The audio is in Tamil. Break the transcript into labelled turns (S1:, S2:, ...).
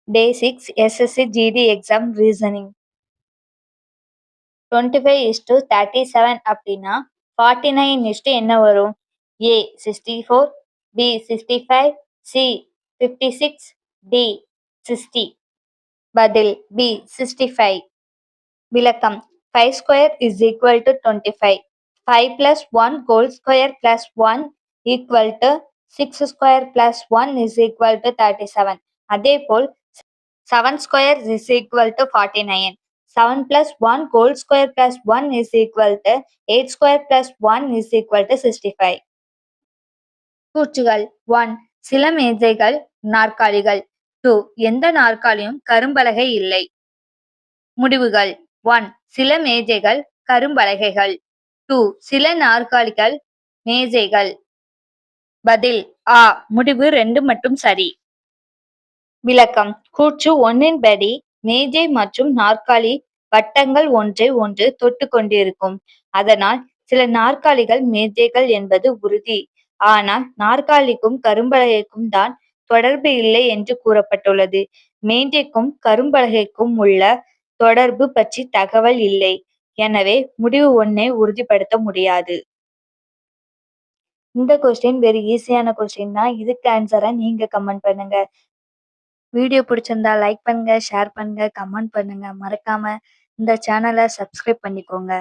S1: Day 6 SSC GD exam reasoning. 25:37 அப்படின்னா 49 என்ன வரும்? A 64, B 65, C 56, D 60. பதில் B 65. விளக்கம் 5 square is equal to 25. 5 plus 1 whole square plus 1 equal to 6 square plus 1 is equal to 37. அதேபோல் 7 square is equal to 49. 7 plus 1 whole square plus 1 is equal to 8 square plus 1 is equal to 65. கூற்றுகள் 1. சில மேஜைகள் நாற்காலிகள். 2. எந்த நாற்காலியும் கரும்பலகை இல்லை. முடிவுகள் 1. சில மேஜைகள் கரும்பலகைகள். 2. சில நாற்காலிகள் மேஜைகள். பதில் ஆ. முடிவு 2 மட்டும் சரி. விளக்கம் கூற்று 1 படி மேஜை மற்றும் நாற்காலி வட்டங்கள் ஒன்றை ஒன்று தொட்டு கொண்டிருக்கும். அதனால் சில நாற்காலிகள் மேஜைகள் என்பது உறுதி. ஆனால் நாற்காலிக்கும் கரும்பலகைக்கும் தான் தொடர்பு இல்லை என்று கூறப்பட்டுள்ளது. மேஜைக்கும் கரும்பலகைக்கும் உள்ள தொடர்பு பற்றி தகவல் இல்லை. எனவே முடிவு 1 உறுதிப்படுத்த முடியாது. இந்த கொஸ்டின் வெரி ஈஸியான கொஸ்டின் தான். இதுக்கு ஆன்சரை நீங்க கமெண்ட் பண்ணுங்க. வீடியோ பிடிச்சிருந்தா லைக் பண்ணுங்க, ஷேர் பண்ணுங்க, கமெண்ட் பண்ணுங்க. மறக்காம இந்த சேனலை சப்ஸ்கிரைப் பண்ணிக்கோங்க.